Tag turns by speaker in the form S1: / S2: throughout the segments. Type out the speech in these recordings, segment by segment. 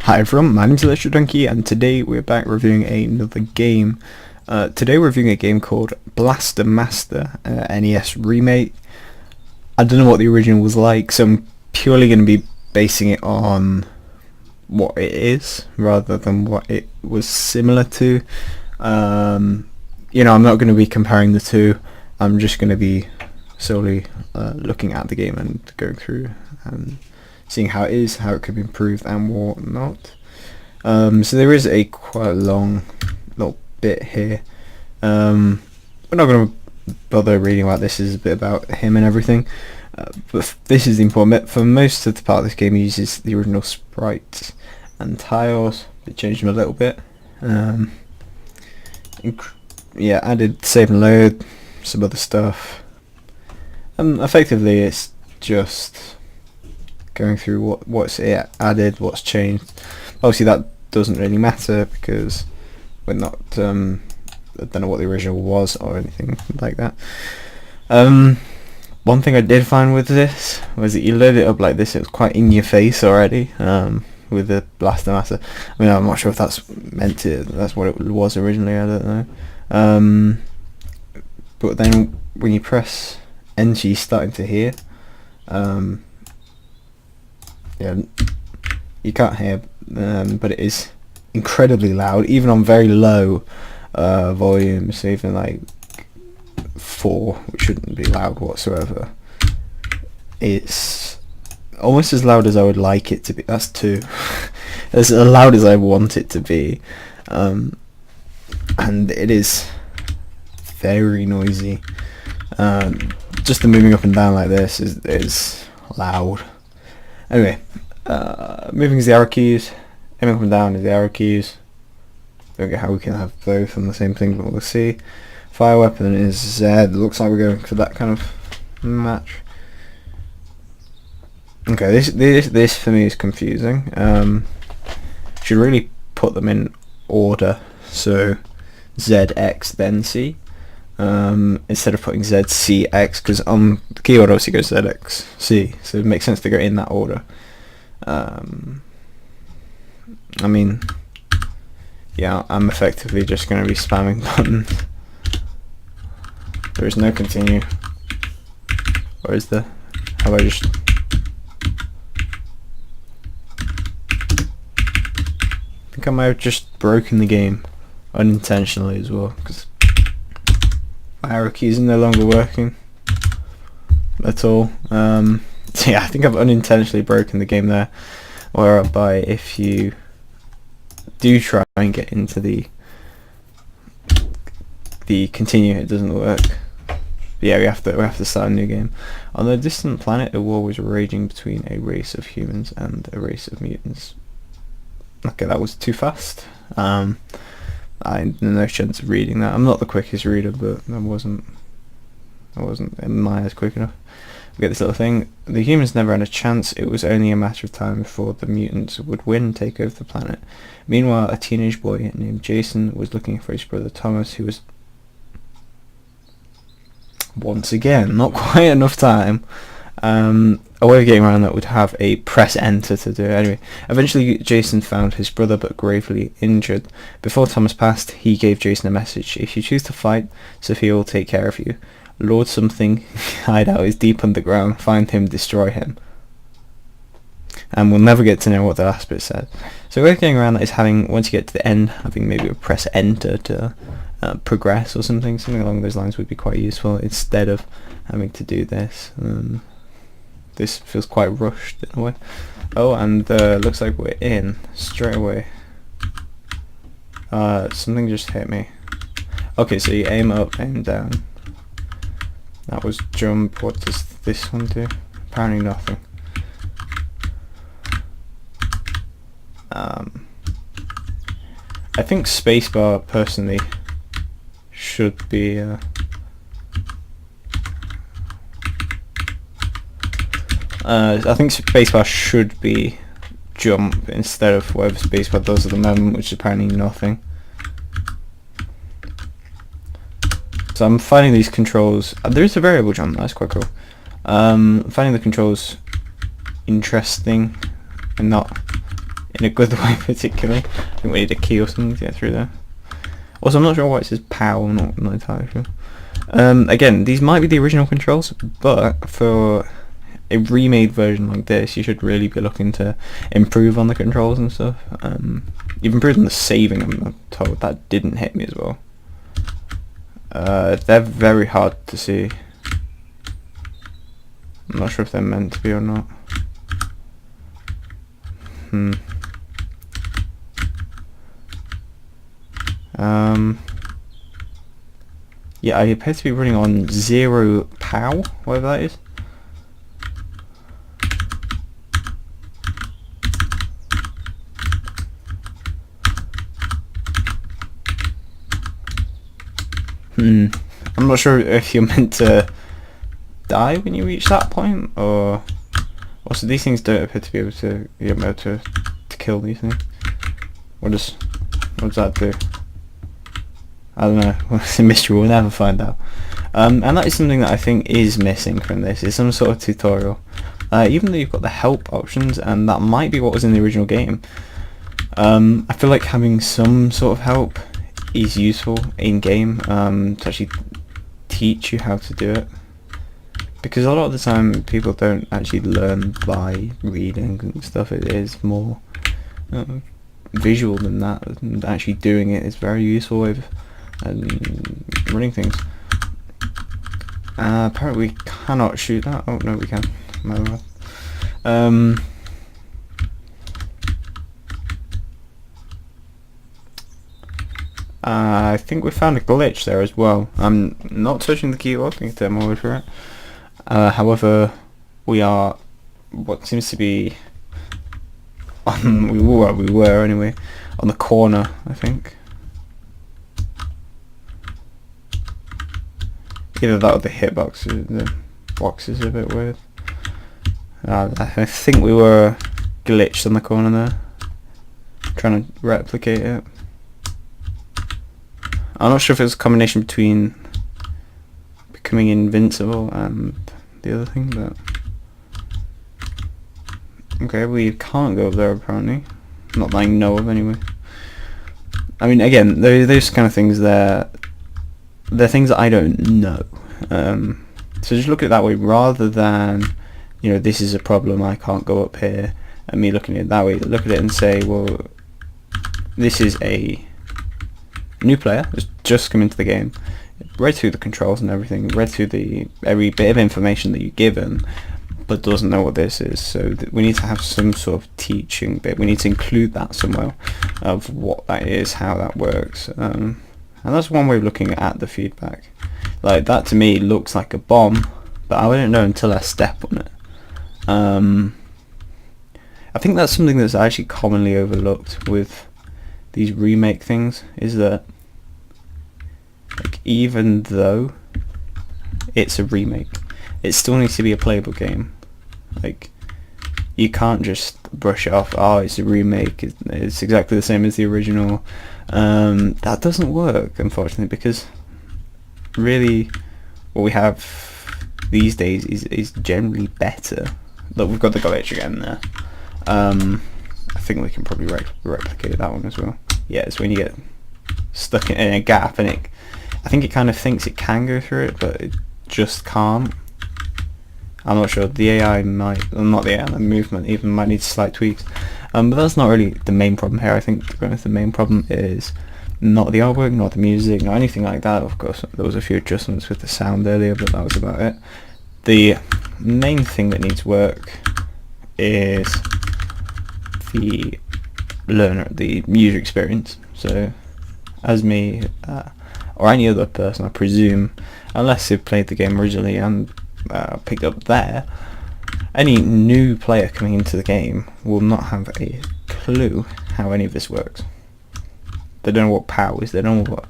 S1: Hi everyone, my name's Electro Donkey and today we're back reviewing another game. Today we're reviewing a game called Blaster Master, NES Remake. I don't know what the original was like, so I'm purely going to be basing it on what it is rather than what it was similar to. I'm not going to be comparing the two. I'm just going to be solely looking at the game and going through and seeing how it is, how it could be improved and whatnot. So there is a quite long little bit here. We're not going to bother reading about this. This is a bit about him and everything. But this is the important bit. For most of the part of this game, he uses the original sprites and tiles. They changed them a little bit. Added save and load, some other stuff. Effectively, it's just going through what's added, what's changed. Obviously that doesn't really matter because we're not I don't know what the original was or anything like that. One thing I did find with this was that you load it up like this, it was quite in your face already, with the Blaster Master. I mean, I'm not sure if that's that's what it was originally, I don't know. But then when you press enter, you're starting to hear. You can't hear, but it is incredibly loud, even on very low volumes, so even like 4, which shouldn't be loud whatsoever. It's almost as loud as I would like it to be. That's 2. As loud as I want it to be, and it is very noisy. Just the moving up and down like this is loud. Anyway, moving is the arrow keys, aiming up and down is the arrow keys. Don't get how we can have both on the same thing, but we'll see. Fire weapon is Z. Looks like we're going for that kind of match. Okay, this for me is confusing. Should really put them in order, so Z, X, then C. Instead of putting Z, C, X, because on the keyboard obviously goes Z, X, C, so it makes sense to go in that order. I mean, yeah, I'm effectively just going to be spamming buttons. There is no continue. Or is there? How about I just... I think I might have just broken the game unintentionally as well, because my arrow keys are no longer working at all. Yeah, I think I've unintentionally broken the game there, whereby if you do try and get into the continue, it doesn't work. But yeah, we have to start a new game. On a distant planet, a war was raging between a race of humans and a race of mutants. Okay, that was too fast. I had no chance of reading that. I'm not the quickest reader, but I wasn't in my eyes quick enough. We get this little thing. The humans never had a chance. It was only a matter of time before the mutants would win and take over the planet. Meanwhile, a teenage boy named Jason was looking for his brother Thomas, who was once again not quite enough time. A way of getting around that would have a press enter to do. Anyway, eventually Jason found his brother but gravely injured. Before Thomas passed, he gave Jason a message. If you choose to fight, Sophia will take care of you. Lord something hideout is deep underground. Find him, destroy him. And we'll never get to know what the last bit said. So a way of getting around that is having, once you get to the end, having maybe a press enter to progress or something. Something along those lines would be quite useful instead of having to do this. This feels quite rushed in a way. Oh, and looks like we're in straight away. Something just hit me. Okay, so you aim up, aim down. That was jump. What does this one do? Apparently nothing. I think spacebar personally should be I think spacebar should be jump instead of whatever spacebar does at the moment, which is apparently nothing. So I'm finding these controls. There is a variable jump. That's quite cool. Finding the controls interesting and not in a good way particularly. I think we need a key or something to get through there. Also, I'm not sure why it says POW, I'm not entirely sure. Again, these might be the original controls, but for a remade version like this, you should really be looking to improve on the controls and stuff. You've improved on the saving, I'm told. That didn't hit me as well. They're very hard to see. I'm not sure if they're meant to be or not. Yeah, I appear to be running on 0 POW, whatever that is. I'm not sure if you're meant to die when you reach that point, or also these things don't appear to be able to kill these things. What does that do? I don't know. It's a mystery. We'll never find out. And that is something that I think is missing from this. Is some sort of tutorial. Even though you've got the help options, and that might be what was in the original game. I feel like having some sort of help is useful in game to actually teach you how to do it, because a lot of the time people don't actually learn by reading and stuff. It is more visual than that, and actually doing it is very useful with running things. Apparently we cannot shoot that. Oh no, we can. My bad. I think we found a glitch there as well. I'm not touching the keyboard, I think I'm over for it. However, we are what seems to be on, we were anyway, on the corner, I think. Either that or the hitbox, the box is a bit weird. I think we were glitched on the corner there, trying to replicate it. I'm not sure if it's a combination between becoming invincible and the other thing, but okay, we can't go up there apparently. Not that I know of anyway. I mean, again, those kind of things they're things that I don't know. So just look at it that way, rather than, you know, this is a problem, I can't go up here, and me looking at it that way. Look at it and say, well, this is a new player who's just come into the game, read through the controls and everything, read through every bit of information that you're given, but doesn't know what this is. So we need to have some sort of teaching bit. We need to include that somewhere of what that is, how that works, and that's one way of looking at the feedback. Like, that to me looks like a bomb, but I wouldn't know until I step on it. I think that's something that's actually commonly overlooked with these remake things, is that, like, even though it's a remake, it still needs to be a playable game. Like, you can't just brush it off, oh, it's a remake, it's exactly the same as the original. That doesn't work, unfortunately, because really what we have these days is generally better. Look, we've got the glitch again there. I think we can probably replicate that one as well. Yeah, it's when you get stuck in a gap, and I think it kind of thinks it can go through it, but it just can't. I'm not sure. The AI might, well, not the AI, the movement even might need slight tweaks. But that's not really the main problem here. I think, to be honest, the main problem is not the artwork, not the music, not anything like that. Of course, there was a few adjustments with the sound earlier, but that was about it. The main thing that needs work is the learner, the user experience. So, as me, or any other person, I presume, unless they've played the game originally and picked up there, any new player coming into the game will not have a clue how any of this works. They don't know what POW is, they don't know what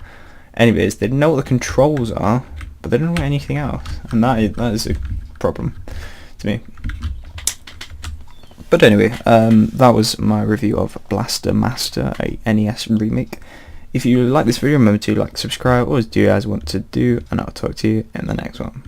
S1: any of it is, they know what the controls are, but they don't know anything else, and that is a problem to me. But anyway, that was my review of Blaster Master, a NES remake. If you like this video, remember to like, subscribe, always do as you want to do, and I'll talk to you in the next one.